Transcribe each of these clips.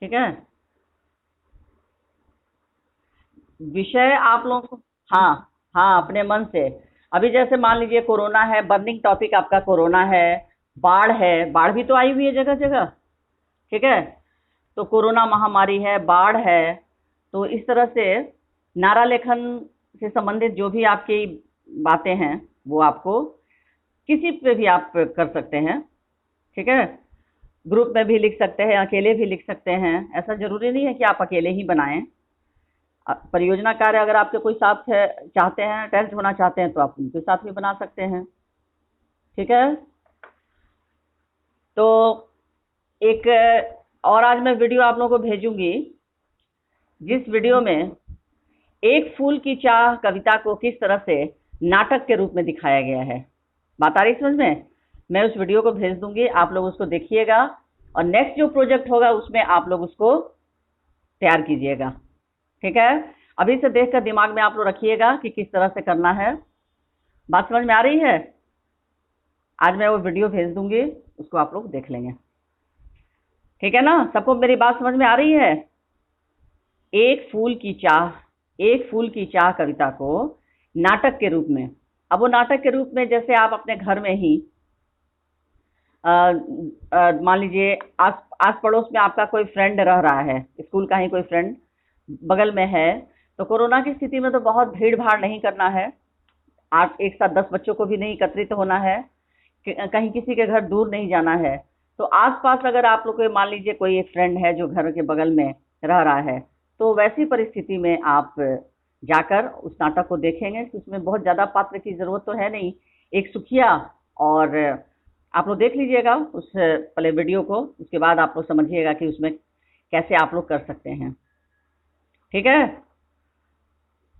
ठीक है। विषय आप लोगों को, हाँ हाँ, अपने मन से। अभी जैसे मान लीजिए कोरोना है, बर्निंग टॉपिक आपका कोरोना है, बाढ़ है, बाढ़ भी तो आई हुई है जगह जगह। ठीक है। तो कोरोना महामारी है, बाढ़ है, तो इस तरह से नारा लेखन से संबंधित जो भी आपकी बातें हैं वो आपको किसी पे भी आप कर सकते हैं। ठीक है। ग्रुप में भी लिख सकते हैं, अकेले भी लिख सकते हैं, ऐसा जरूरी नहीं है कि आप अकेले ही बनाएं। परियोजना कार्य अगर आपके कोई साथ है, चाहते हैं, अटैच होना चाहते हैं, तो आप उनके साथ भी बना सकते हैं। ठीक है। तो एक और आज मैं वीडियो आप लोगों को भेजूंगी, जिस वीडियो में एक फूल की चाह कविता को किस तरह से नाटक के रूप में दिखाया गया है। बात आ रही समझ में? मैं उस वीडियो को भेज दूंगी, आप लोग उसको देखिएगा, और नेक्स्ट जो प्रोजेक्ट होगा उसमें आप लोग उसको तैयार कीजिएगा। ठीक है। अभी से देखकर दिमाग में आप लोग रखिएगा कि किस तरह से करना है। बात समझ में आ रही है? आज मैं वो वीडियो भेज दूंगी, उसको आप लोग देख लेंगे। ठीक है ना? सबको मेरी बात समझ में आ रही है? एक फूल की चाह, एक फूल की चाह कविता को नाटक के रूप में, अब वो नाटक के रूप में जैसे आप अपने घर में ही मान लीजिए आस आस पड़ोस में आपका कोई फ्रेंड रह रहा है, स्कूल का ही कोई फ्रेंड बगल में है, तो कोरोना की स्थिति में तो बहुत भीड़ भाड़ नहीं करना है, आप एक साथ 10 बच्चों को भी नहीं एकत्रित होना है, कहीं किसी के घर दूर नहीं जाना है। तो आसपास अगर आप लोग को मान लीजिए कोई एक फ्रेंड है जो घर के बगल में रह रहा है, तो वैसी परिस्थिति में आप जाकर उस नाटक को देखेंगे कि उसमें बहुत ज़्यादा पात्र की ज़रूरत तो है नहीं, एक सुखिया, और आप लोग देख लीजिएगा उस पहले वीडियो को, उसके बाद आप लोग समझिएगा कि उसमें कैसे आप लोग कर सकते हैं। ठीक है।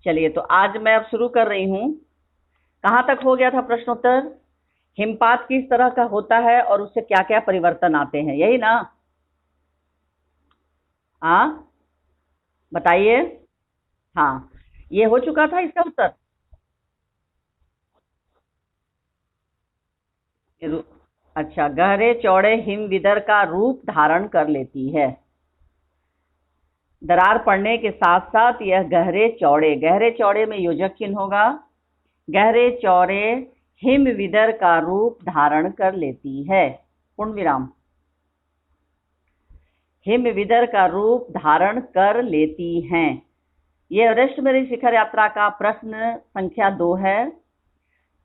चलिए, तो आज मैं अब शुरू कर रही हूँ। कहाँ तक हो गया था प्रश्नोत्तर? हिमपात किस तरह का होता है और उससे क्या क्या परिवर्तन आते हैं, यही ना? हाँ, बताइए। हाँ, ये हो चुका था इसका उत्तर। अच्छा, गहरे चौड़े हिम विदर का रूप धारण कर लेती है। दरार पड़ने के साथ साथ यह गहरे चौड़े, गहरे चौड़े में योजक चिन्ह होगा, गहरे चौड़े हिम विदर का रूप धारण कर लेती है, पूर्ण विराम। हिम विदर का रूप धारण कर लेती हैं। ये एवरेस्ट मेरी शिखर यात्रा का प्रश्न संख्या 2 है।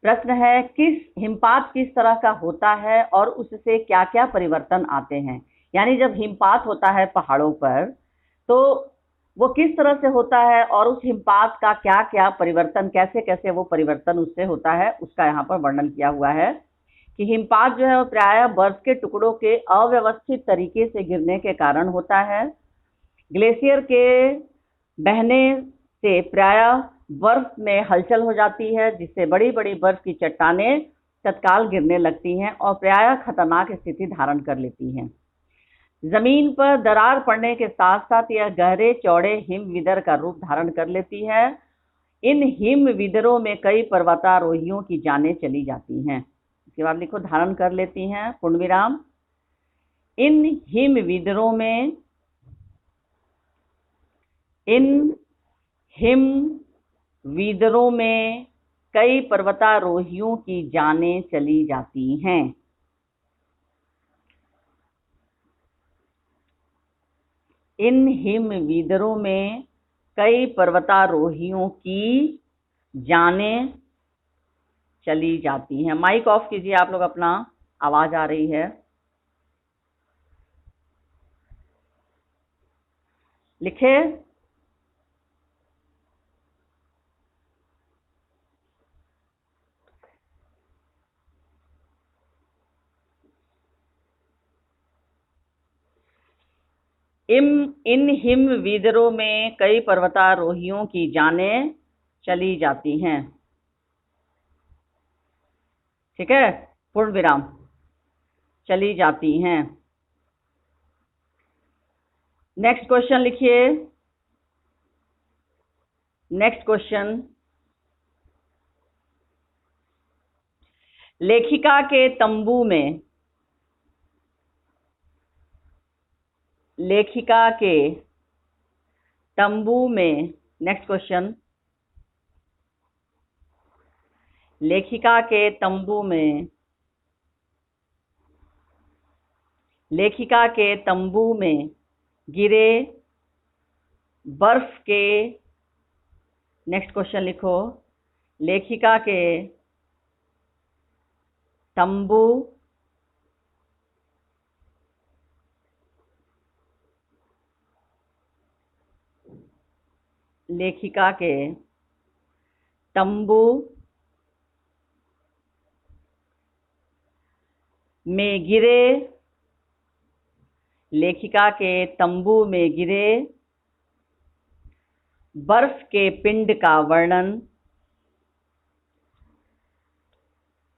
प्रश्न है, किस हिमपात किस तरह का होता है और उससे क्या क्या परिवर्तन आते हैं। यानी जब हिमपात होता है पहाड़ों पर, तो वो किस तरह से होता है और उस हिमपात का क्या क्या परिवर्तन, कैसे कैसे वो परिवर्तन उससे होता है, उसका यहाँ पर वर्णन किया हुआ है। कि हिमपात जो है वो प्रायः बर्फ के टुकड़ों के अव्यवस्थित तरीके से गिरने के कारण होता है। ग्लेशियर के बहने से प्रायः बर्फ में हलचल हो जाती है, जिससे बड़ी बड़ी बर्फ की चट्टानें तत्काल गिरने लगती हैं और प्रायः खतरनाक स्थिति धारण कर लेती हैं। जमीन पर दरार पड़ने के साथ साथ यह गहरे चौड़े हिम विदर का रूप धारण कर लेती है। इन हिम विदरों में कई पर्वतारोहियों की जानें चली जाती हैं। इसके बाद लिखो, धारण कर लेती हैं, पूर्ण विराम। इन हिम विदरों में, इन हिम विदरों में कई पर्वतारोहियों की जानें चली जाती हैं। इन हिम विदरों में कई पर्वतारोहियों की जानें चली जाती हैं। माइक ऑफ कीजिए आप लोग अपना, आवाज आ रही है। लिखे। इन हिम विदरों में कई पर्वतारोहियों की जानें चली जाती हैं। ठीक है, पूर्ण विराम, चली जाती हैं। नेक्स्ट क्वेश्चन लिखिए। नेक्स्ट क्वेश्चन, लेखिका के तंबू में, लेखिका के तंबू में, नेक्स्ट क्वेश्चन, लेखिका के तंबू में, लेखिका के तंबू में गिरे बर्फ के, नेक्स्ट क्वेश्चन लिखो, लेखिका के तंबू लेखिका के तंबू में गिरे, लेखिका के तंबू में गिरे बर्फ के पिंड का वर्णन,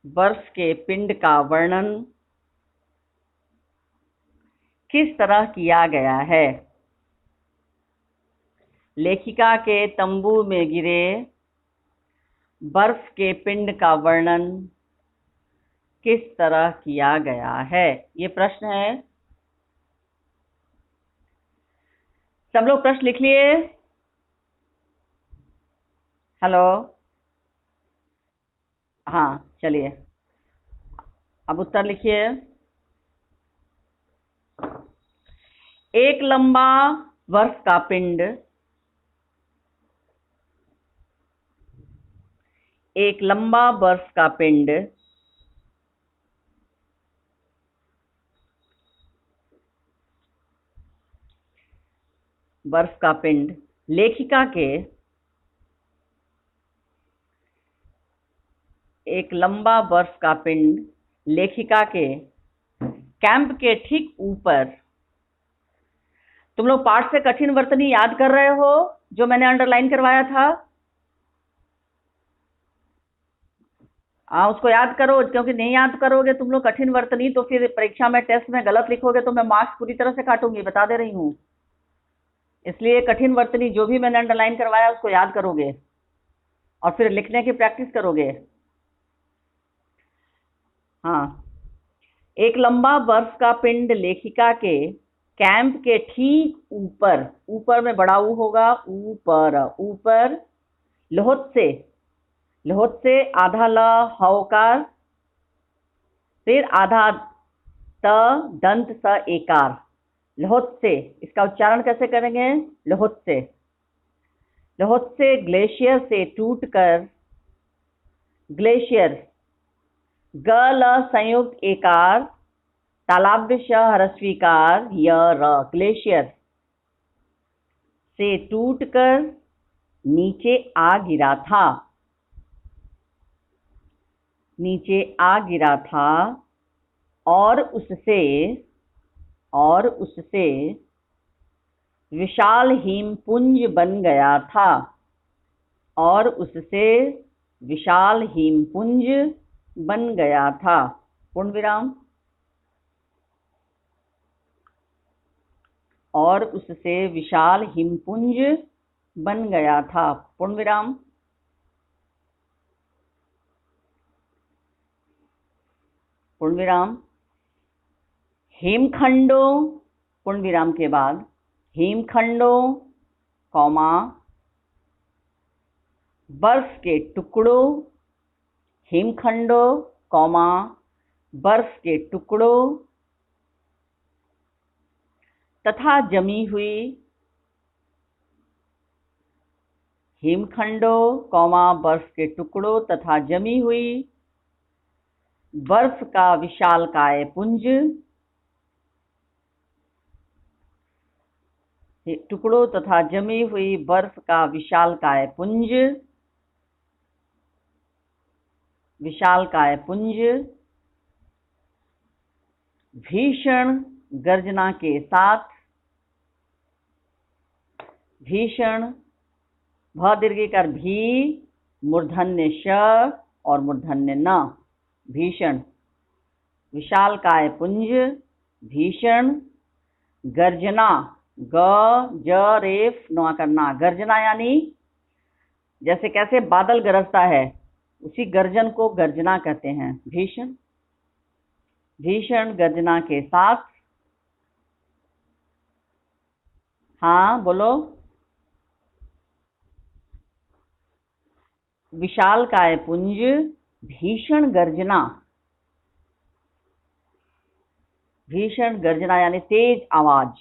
बर्फ के पिंड का वर्णन किस तरह किया गया है? लेखिका के तंबू में गिरे बर्फ के पिंड का वर्णन किस तरह किया गया है? ये प्रश्न है। सब लोग प्रश्न लिख लिए? हेलो, हाँ चलिए, अब उत्तर लिखिए। एक लंबा बर्फ का पिंड, एक लंबा बर्फ का पिंड बर्फ का पिंड लेखिका के, एक लंबा बर्फ का पिंड लेखिका के कैंप के ठीक ऊपर, तुम लोग पाठ से कठिन वर्तनी याद कर रहे हो जो मैंने अंडरलाइन करवाया था? उसको याद करो, क्योंकि नहीं याद करोगे तुम लोग कठिन वर्तनी तो फिर परीक्षा में, टेस्ट में गलत लिखोगे तो मैं मार्क्स पूरी तरह से काटूंगी, बता दे रही हूँ। इसलिए कठिन वर्तनी जो भी मैंने अंडरलाइन करवाया उसको याद करोगे और फिर लिखने की प्रैक्टिस करोगे। हाँ, एक लंबा बर्फ का पिंड लेखिका के कैंप के ठीक ऊपर, ऊपर में बड़ा ऊ होगा, ऊपर, ऊपर, लोहत से आधा ल हौकार, फिर आधा त दंत स एकार, लोहत से, इसका उच्चारण कैसे करेंगे? लोहत से, लोहत से ग्लेशियर से टूटकर, ग्लेशियर, ग ल संयुक्त एकार, तालाब्य श ह्रस्वीकार य र, ग्लेशियर से टूटकर नीचे आ गिरा था, नीचे आ गिरा था और उससे विशाल हिमपुंज बन गया था, और उससे विशाल हिमपुंज बन गया था, पूर्ण विराम, और उससे विशाल हिमपुंज बन गया था, पूर्ण विराम। पूर्ण विराम। हिमखंडों, पूर्ण विराम के बाद हिमखंडों, कौमा, बर्फ के टुकड़ों, हिमखंडों, कौमा, बर्फ के टुकड़ों तथा जमी हुई, हिमखंडों, कौमा, बर्फ के टुकड़ों तथा जमी हुई बर्फ का विशालकाय पुंज, टुकड़ों तथा जमी हुई बर्फ का विशालकाय पुंज, विशालकाय पुंज भीषण गर्जना के साथ, भीषण, भ दीर्घिकार भी, मूर्धन्य श और मूर्धन्य न, भीषण, विशालकाय पुंज भीषण गर्जना, ग ज रेफ नोआ करना, गर्जना यानी जैसे कैसे बादल गरजता है उसी गर्जन को गर्जना कहते हैं, भीषण, भीषण गर्जना के साथ हाँ बोलो। विशालकाय पुंज, भीषण गर्जना। भीषण गर्जना यानी तेज आवाज।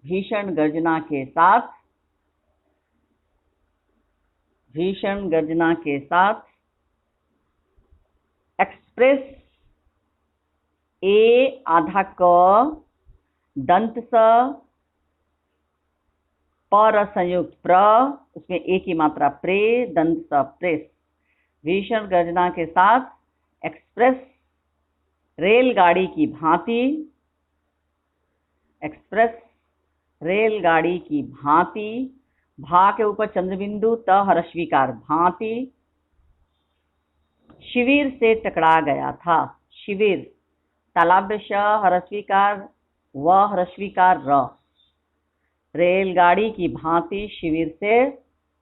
भीषण गर्जना के साथ, भीषण गर्जना के साथ एक्सप्रेस, ए आधा क, दंत स, पर संयुक्त प्र, उसमें ए की मात्रा प्रे, दंत स प्रेस। भीषण गर्जना के साथ एक्सप्रेस, रेलगाड़ी की भांति, एक्सप्रेस रेलगाड़ी की भांति, भा के ऊपर चंद्रबिंदु, त ह्रस्वीकार भांति, शिविर से टकरा गया था। शिविर, तालाब्य श ह्रस्वीकार, व ह्रस्वीकार र, रेलगाड़ी की भांति शिविर से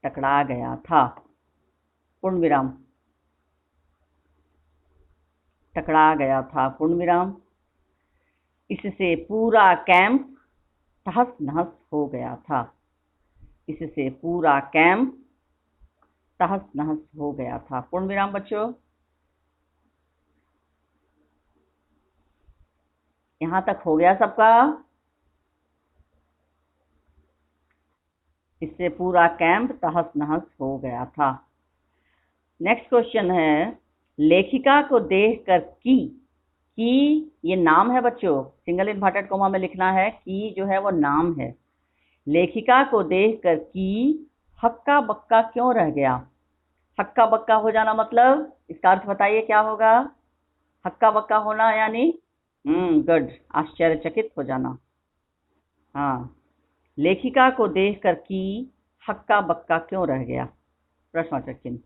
टकरा गया था। पूर्ण विराम। टकरा गया था, पूर्ण विराम। इससे पूरा कैंप तहस नहस हो गया था। इससे पूरा कैंप तहस नहस हो गया था। पूर्ण विराम बच्चों। यहां तक हो गया सबका? इससे पूरा कैंप तहस नहस हो गया था। नेक्स्ट क्वेश्चन है, लेखिका को देखकर की ये नाम है बच्चों, सिंगल इन्वर्टेड कोमा में लिखना है। की जो है वो नाम है। लेखिका को देखकर की हक्का बक्का क्यों रह गया? हक्का बक्का हो जाना मतलब इसका अर्थ बताइए क्या होगा? हक्का बक्का होना यानी गुड, आश्चर्यचकित हो जाना। हाँ, लेखिका को देखकर की हक्का बक्का क्यों रह गया? प्रश्नवाचक चिन्ह।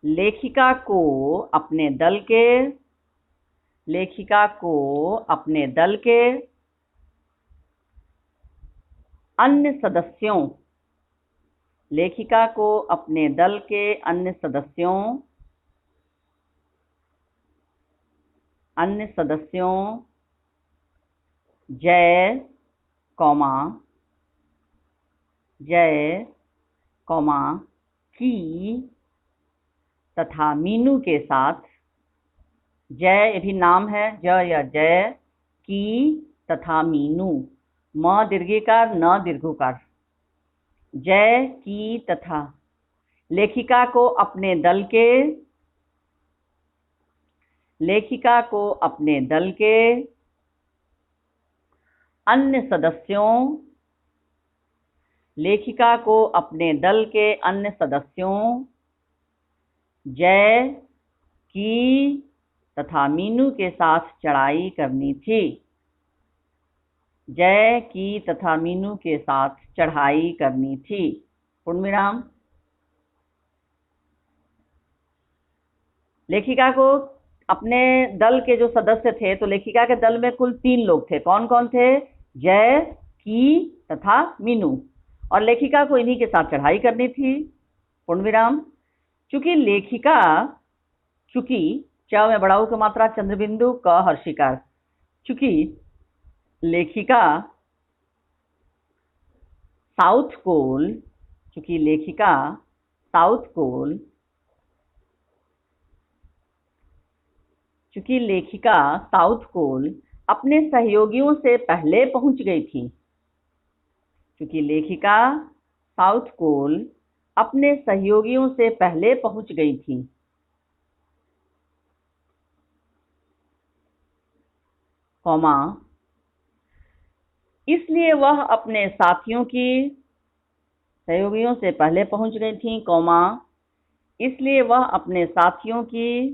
लेखिका को अपने दल के, लेखिका को अपने दल के अन्य सदस्यों, लेखिका को अपने दल के अन्य सदस्यों, अन्य सदस्यों जय कौमा, जय कौमा की तथा मीनू के साथ, जय भी नाम है, जय या जय, की तथा मीनू, म दीर्घिकार न दीर्घोकार, जय की तथा, लेखिका को अपने दल के, लेखिका को अपने दल के अन्य सदस्यों, लेखिका को अपने दल के अन्य सदस्यों जय की तथा मीनू के साथ चढ़ाई करनी थी। जय की तथा मीनू के साथ चढ़ाई करनी थी। पूर्ण विराम। लेखिका को अपने दल के जो सदस्य थे, तो लेखिका के दल में कुल 3 लोग थे। कौन कौन थे? जय, की तथा मीनू, और लेखिका को इन्हीं के साथ चढ़ाई करनी थी। पूर्ण विराम। चूंकि लेखिका, चूंकि च में बड़ा ऊ की मात्रा, चंद्रबिंदु, क हर्षिकार, चूंकि लेखिका साउथ पोल, चूंकि लेखिका साउथ पोल, चूंकि लेखिका साउथ पोल अपने सहयोगियों से पहले पहुंच गई थी, चूंकि लेखिका साउथ पोल अपने सहयोगियों से पहले पहुंच गई थी, कौमा, इसलिए वह अपने साथियों की, सहयोगियों से पहले पहुंच गई थी, कौमा, इसलिए वह अपने साथियों की,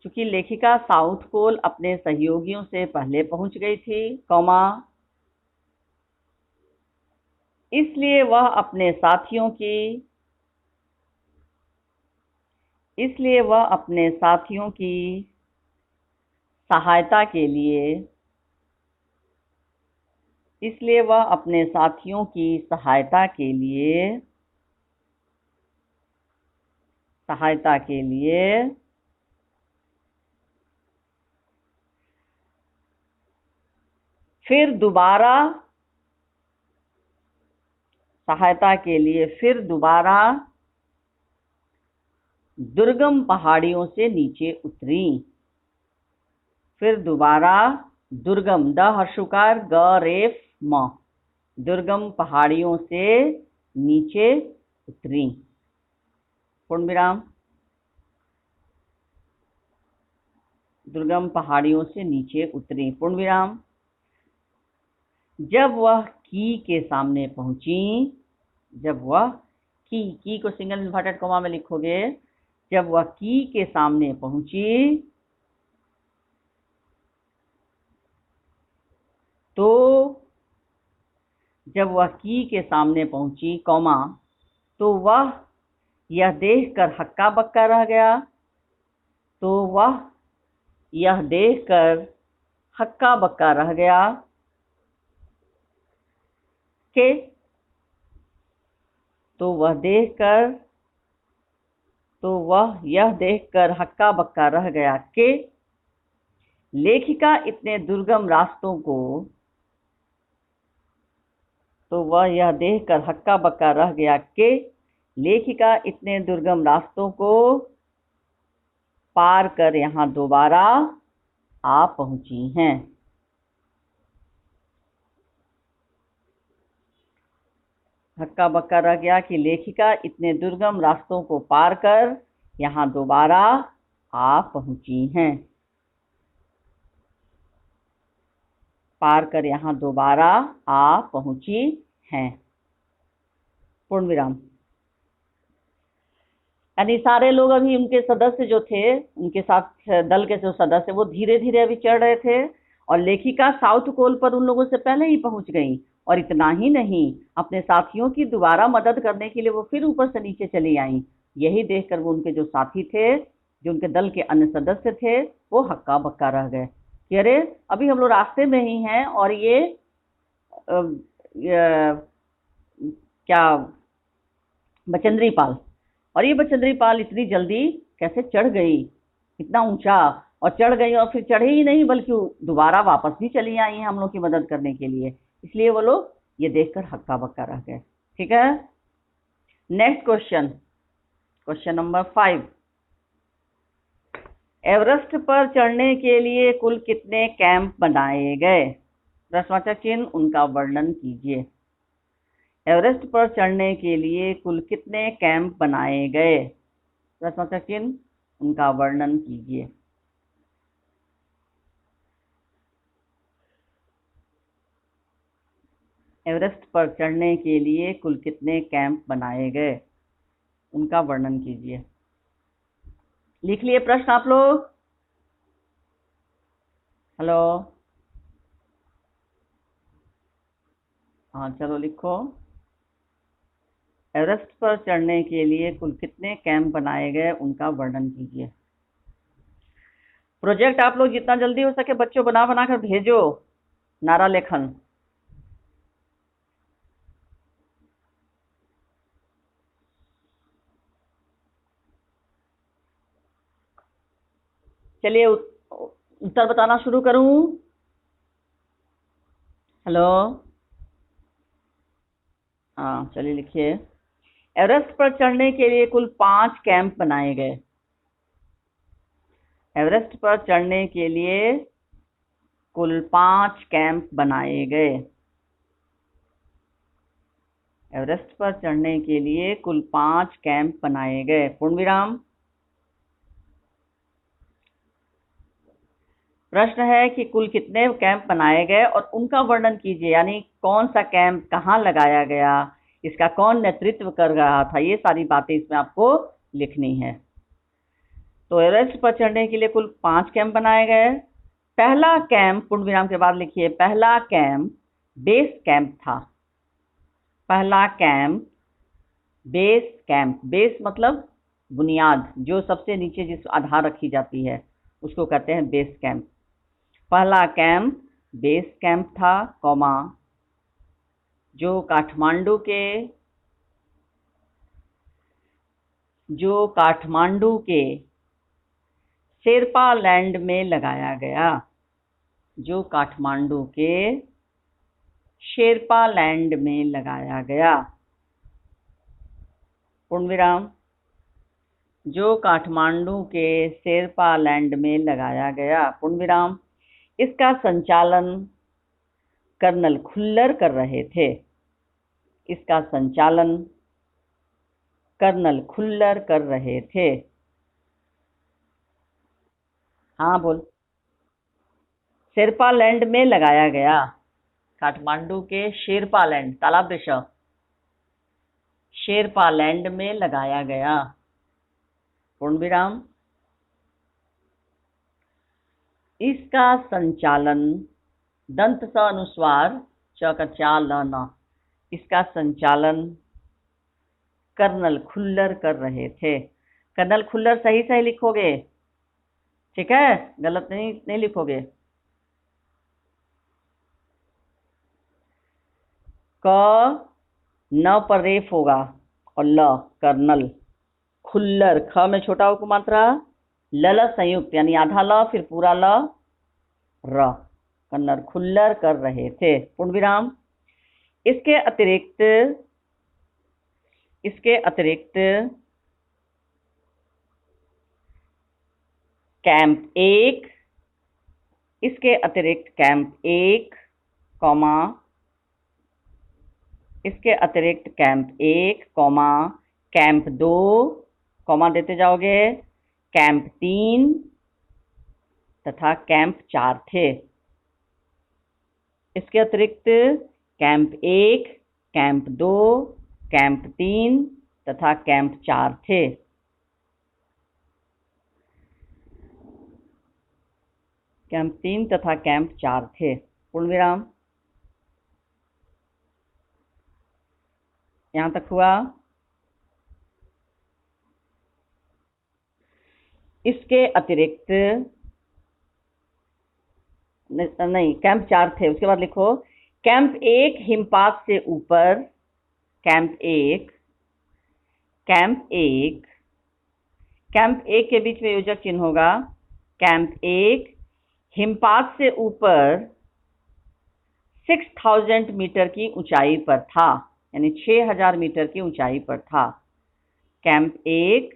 चूंकि लेखिका साउथ पोल अपने सहयोगियों से पहले पहुंच गई थी, कौमा, इसलिए वह अपने साथियों की, इसलिए वह अपने साथियों की सहायता के लिए, इसलिए वह अपने साथियों की सहायता के लिए सहायता के लिए फिर दोबारा दुर्गम पहाड़ियों से नीचे उतरी। फिर दोबारा दुर्गम, द हर्षुकार ग रेफ म, दुर्गम पहाड़ियों से नीचे उतरी। पूर्ण विराम। दुर्गम पहाड़ियों से नीचे उतरी, पूर्ण विराम। जब वह की के सामने पहुंची, जब वह की को सिंगल इन्वर्टेड कॉमा में लिखोगे, जब वह की के सामने पहुंची तो जब वह की के सामने पहुंची कॉमा, तो वह यह देखकर हक्का बक्का रह गया, तो वह यह देखकर हक्का बक्का रह गया के, तो वह यह देखकर हक्का बक्का रह गया कि लेखिका इतने दुर्गम रास्तों को, तो वह यह देखकर हक्का बक्का रह गया कि लेखिका इतने दुर्गम रास्तों को पार कर यहाँ दोबारा आ पहुंची हैं। हक्का बक्का रह गया कि लेखिका इतने दुर्गम रास्तों को पार कर यहाँ दोबारा आ पहुंची हैं। पार कर यहाँ दोबारा आ पहुंची हैं। पूर्ण विराम। यानी सारे लोग अभी उनके सदस्य जो थे, उनके साथ दल के जो सदस्य, वो धीरे धीरे अभी चढ़ रहे थे और लेखिका साउथ पोल पर उन लोगों से पहले ही पहुंच गई। और इतना ही नहीं, अपने साथियों की दोबारा मदद करने के लिए वो फिर ऊपर से नीचे चली आई। यही देखकर वो उनके जो साथी थे, जो उनके दल के अन्य सदस्य थे, वो हक्का बक्का रह गए कि अरे अभी हम लोग रास्ते में ही हैं और ये क्या बचेंद्री पाल, और ये बचेंद्री पाल इतनी जल्दी कैसे चढ़ गई, इतना ऊंचा, और चढ़ गई और फिर चढ़े ही नहीं बल्कि दोबारा वापस भी चली आई हैं हम लोग की मदद करने के लिए। इसलिए वो लोग ये देखकर हक्का बक्का रह गए। ठीक है, next question, question number 5। Everest पर चढ़ने के लिए कुल कितने कैंप बनाए गए? प्रश्नवाचक चिन्ह, उनका वर्णन कीजिए। एवरेस्ट पर चढ़ने के लिए कुल कितने कैंप बनाए गए? प्रश्नवाचक चिन्ह, उनका वर्णन कीजिए। एवरेस्ट पर चढ़ने के लिए कुल कितने कैंप बनाए गए? उनका वर्णन कीजिए। लिख लिए प्रश्न आप लोग? हेलो, हाँ चलो लिखो। एवरेस्ट पर चढ़ने के लिए कुल कितने कैंप बनाए गए, उनका वर्णन कीजिए। प्रोजेक्ट आप लोग जितना जल्दी हो सके बच्चों बना कर भेजो, नारा लेखन। चलिए उत्तर बताना शुरू करूं। हेलो, हाँ चलिए लिखिए। एवरेस्ट पर चढ़ने के लिए कुल 5 कैंप बनाए गए। एवरेस्ट पर चढ़ने के लिए कुल 5 कैंप बनाए गए। एवरेस्ट पर चढ़ने के लिए कुल 5 कैंप बनाए गए। पूर्ण विराम। प्रश्न है कि कुल कितने कैंप बनाए गए और उनका वर्णन कीजिए, यानी कौन सा कैंप कहाँ लगाया गया, इसका कौन नेतृत्व कर रहा था, ये सारी बातें इसमें आपको लिखनी है। तो एवरेस्ट पर चढ़ने के लिए कुल 5 कैंप बनाए गए। पहला कैंप, पूर्ण विराम के बाद लिखिए, पहला कैंप बेस कैंप था। पहला कैंप बेस कैंप, बेस मतलब बुनियाद, जो सबसे नीचे जिस आधार रखी जाती है उसको कहते हैं बेस कैंप। पहला कैंप बेस कैंप था, कॉमा, जो काठमांडू के जो काठमांडू के शेरपा लैंड में लगाया गया, जो काठमांडू के शेरपा लैंड में लगाया गया, पूर्ण विराम, जो काठमांडू के शेरपा लैंड में लगाया गया, पूर्ण विराम। इसका संचालन कर्नल खुल्लर कर रहे थे, इसका संचालन कर्नल खुल्लर कर रहे थे। हाँ बोल। शेरपा लैंड में लगाया गया, काठमांडू के शेरपा लैंड, तालाब देश, शेरपा लैंड में लगाया गया, पूर्ण विराम। इसका संचालन दंत स अनुस्वार च का चा ल न, इसका संचालन कर्नल खुल्लर कर रहे थे। कर्नल खुल्लर सही सही लिखोगे, ठीक है, गलत नहीं लिखोगे। क न पर रेफ होगा और ल कर्नल, खुल्लर ख में छोटा हो मात्रा, ल संयुक्त यानी आधा ल फिर पूरा ल र, कर्नल खुल्लर कर रहे थे, पूर्ण विराम। इसके अतिरिक्त कैंप 1, इसके अतिरिक्त कैंप 1, इसके अतिरिक्त कैंप 1, कैंप 2, कॉमा देते जाओगे, कैंप 3 तथा कैंप 4 थे। इसके अतिरिक्त कैंप 1, कैंप 2, कैंप 3 तथा कैंप 4 थे। कैंप 3 तथा कैंप 4 थे, पूर्ण विराम। यहां तक हुआ। इसके अतिरिक्त नहीं, कैंप 4 थे, उसके बाद लिखो कैंप 1 हिमपात से ऊपर, कैंप 1 के बीच में योजक चिन्ह होगा। कैंप 1 हिमपात से ऊपर 6000 मीटर की ऊंचाई पर था, यानी 6000 मीटर की ऊंचाई पर था। कैंप 1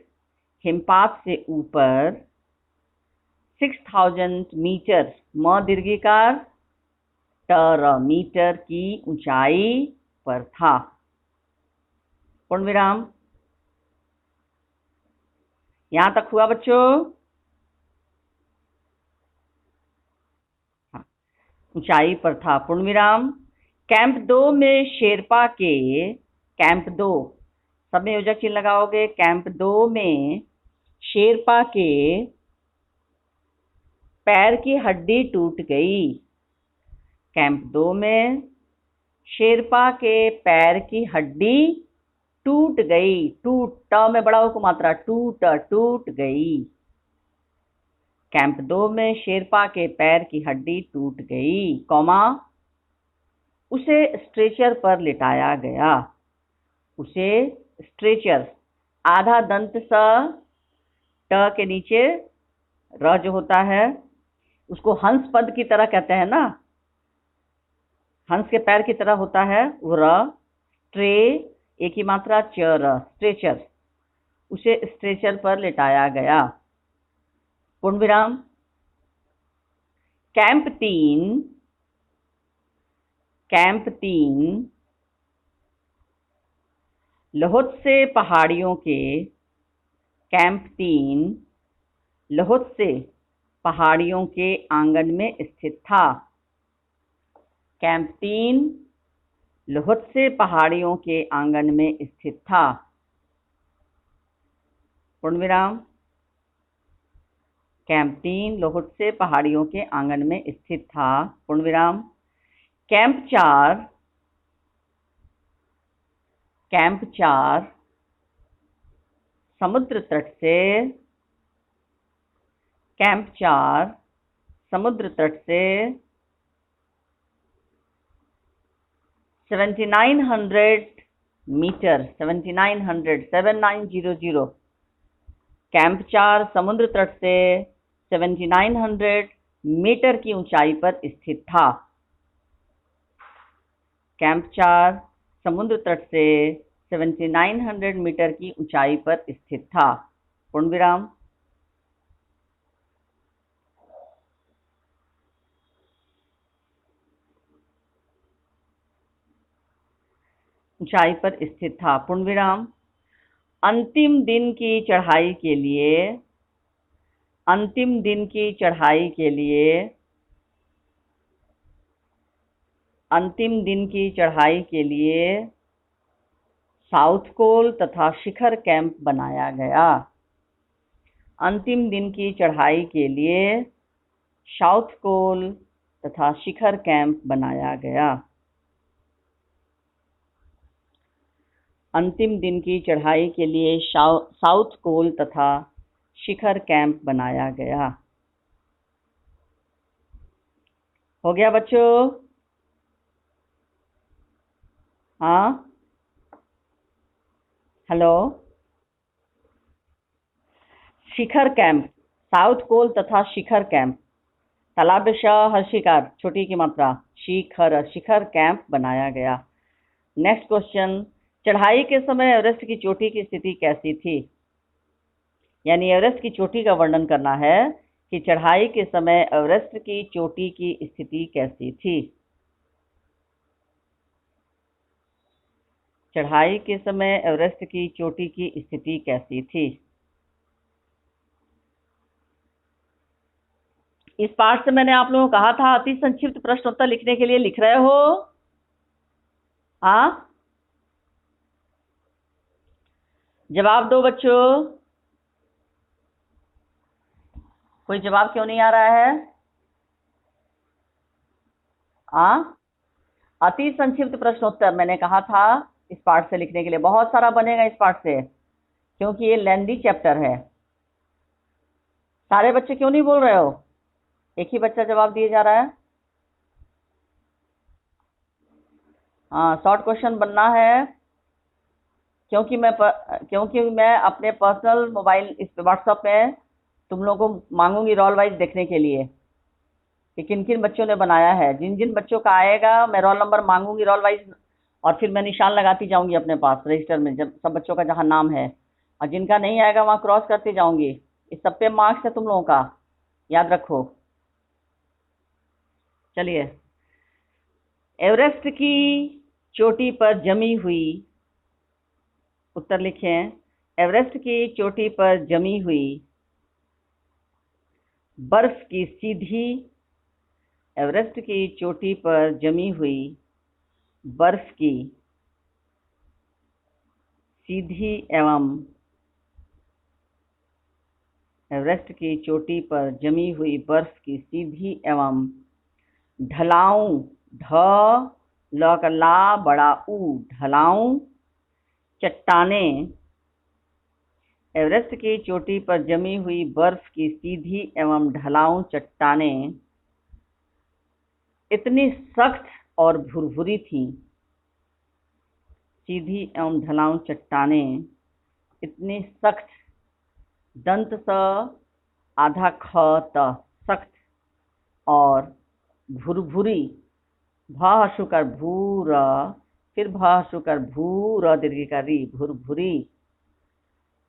हिमपात से ऊपर 6000 मीटर, म दीर्घिकार टर मीटर की ऊंचाई पर था, पूर्ण विराम। यहां तक हुआ बच्चों? ऊंचाई पर था, पूर्ण विराम। कैंप 2 में शेरपा के, कैंप 2 सब में योजक चिन्ह लगाओगे, कैंप 2 में शेरपा के पैर की हड्डी टूट गई। कैंप 2 में शेरपा के पैर की हड्डी टूट गई, टूट ट में बड़ा हो मात्रा, टूट गई। कैंप 2 में शेरपा के पैर की हड्डी टूट गई, कॉमा उसे स्ट्रेचर पर लिटाया गया, उसे स्ट्रेचर, आधा दंत स ट के नीचे र जो होता है उसको हंस पद की तरह कहते हैं ना, हंस के पैर की तरह होता है वो र, ट्रे एक ही मात्रा च र, स्ट्रेचर, उसे स्ट्रेचर पर लिटाया गया, पूर्ण विराम। कैंप 3 लहोत्से पहाड़ियों के, कैंप 3 लहोत्से पहाड़ियों के आंगन में स्थित था। कैंप 3 लहोत्से पहाड़ियों के आंगन में स्थित था, पूर्ण विराम। कैंप 3 लहोत्से पहाड़ियों के आंगन में स्थित था, पूर्ण विराम। कैंप 4 समुद्र तट से, कैंप 4 समुद्र तट से 7900 मीटर, 7900 7900 कैंप 4 समुद्र तट से 7900 मीटर की ऊंचाई पर स्थित था। कैंप 4 समुद्र तट से 7900 मीटर की ऊंचाई पर स्थित था। पूर्ण विराम। ऊंचाई पर स्थित था। पूर्ण विराम। अंतिम दिन की चढ़ाई के लिए साउथ कोल तथा शिखर कैंप बनाया गया। अंतिम दिन की चढ़ाई के लिए साउथ कोल तथा शिखर कैंप बनाया गया। अंतिम दिन की चढ़ाई के लिए साउथ कोल तथा शिखर कैंप बनाया गया। हो गया बच्चों? हाँ, हेलो। शिखर कैंप, साउथ कोल तथा शिखर कैंप, तालाब हर्षिकार छोटी की मात्रा शिखर कैंप बनाया गया। नेक्स्ट क्वेश्चन, चढ़ाई के समय एवरेस्ट की चोटी की स्थिति कैसी थी? यानी एवरेस्ट की चोटी का वर्णन करना है कि चढ़ाई के समय एवरेस्ट की चोटी की स्थिति कैसी थी। चढ़ाई के समय एवरेस्ट की चोटी की स्थिति कैसी थी? इस पाठ से मैंने आप लोगों को कहा था अति संक्षिप्त प्रश्न उत्तर लिखने के लिए। लिख रहे हो? हाँ, जवाब दो बच्चों। कोई जवाब क्यों नहीं आ रहा है? हाँ, अति संक्षिप्त प्रश्न उत्तर मैंने कहा था इस पाठ से लिखने के लिए। बहुत सारा बनेगा इस पाठ से, क्योंकि ये लेंदी चैप्टर है। सारे बच्चे क्यों नहीं बोल रहे हो? एक ही बच्चा जवाब दिए जा रहा है। हाँ, शॉर्ट क्वेश्चन बनना है, क्योंकि मैं अपने पर्सनल मोबाइल इस पे व्हाट्सएप पे तुम लोगों को मांगूंगी रोल वाइज देखने के लिए कि किन किन बच्चों ने बनाया है। जिन जिन बच्चों का आएगा मैं रोल नंबर मांगूंगी रोल वाइज, और फिर मैं निशान लगाती जाऊंगी अपने पास रजिस्टर में, जब सब बच्चों का जहाँ नाम है, और जिनका नहीं आएगा वहाँ क्रॉस करती जाऊंगी। इस सब पे मार्क्स है तुम लोगों का, याद रखो। चलिए, एवरेस्ट की चोटी पर जमी हुई, उत्तर लिखें। एवरेस्ट की चोटी पर जमी हुई बर्फ की सीधी, एवरेस्ट की चोटी पर जमी हुई बर्फ की सीधी एवं एवरेस्ट की चोटी पर जमी हुई बर्फ की सीधी एवं ढलाऊ, ढ ल का ला बड़ा ऊ, ढलाऊ चट्टानें, एवरेस्ट की चोटी पर जमी हुई बर्फ की सीधी एवं ढलाऊ चट्टानें इतनी सख्त और भुरभुरी थीं। सीधी एवं ढलाऊ चट्टानें इतनी सख्त, दंत स आधा ख त, सख्त और भुरभुरी, भ शुकर भूर, फिर भ शुकर भूर दीर्घ का री, भुरभुरी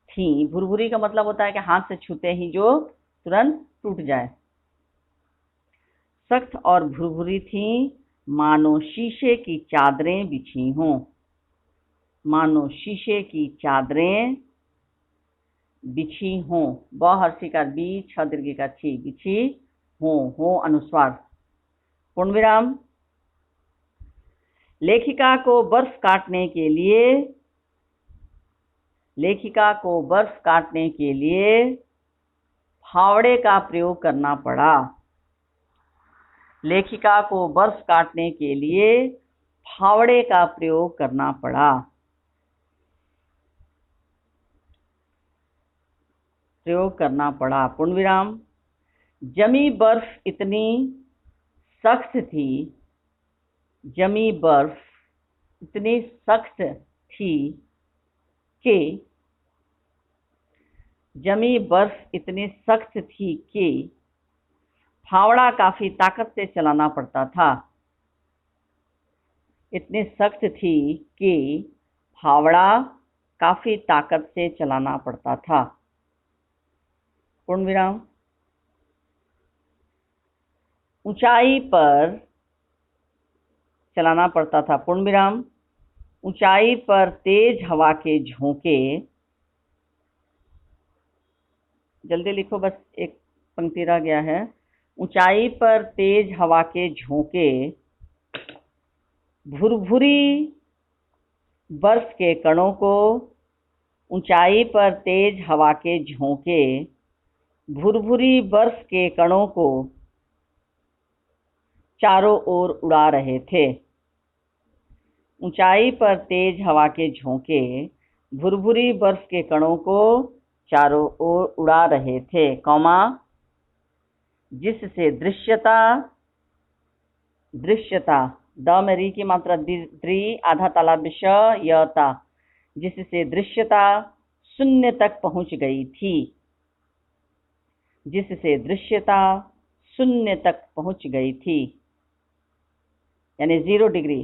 थी। भुरभुरी का मतलब होता है कि हाथ से छूते ही जो तुरंत टूट जाए। सख्त और भुरभुरी थी, मानो शीशे की चादरें बिछी हों। मानो शीशे की चादरें बिछी हों। ब हर्षी का बी, छ दीर्घ का छी, बिछी हो अनुस्वार। पूर्ण विराम। लेखिका को बर्फ काटने के लिए फावड़े का प्रयोग करना पड़ा। लेखिका को बर्फ काटने के लिए फावड़े का प्रयोग करना पड़ा। पूर्ण विराम। जमी बर्फ इतनी सख्त थी, जमी बर्फ इतनी सख्त थी कि जमी बर्फ इतनी सख्त थी कि फावड़ा काफी ताकत से चलाना पड़ता था। इतनी सख्त थी कि फावड़ा काफी ताकत से चलाना पड़ता था। पूर्ण विराम। ऊंचाई पर चलाना पड़ता था। पूर्ण विराम। ऊंचाई पर तेज हवा के झोंके, जल्दी लिखो, बस एक पंक्ति रह गया है। ऊंचाई पर तेज हवा के झोंके भुरभुरी बर्फ के कणों को, ऊंचाई पर तेज हवा के झोंके भुरभुरी बर्फ के कणों को चारों ओर उड़ा रहे थे। ऊंचाई पर तेज हवा के झोंके भुरभुरी बर्फ के कणों को चारों ओर उड़ा रहे थे, कौमा, जिससे दृश्यता द में री की मात्रा द्रि, आधा तालाब श यता, जिससे दृश्यता शून्य तक पहुंच गई थी। जिससे दृश्यता शून्य तक पहुंच गई थी, यानी 0 डिग्री।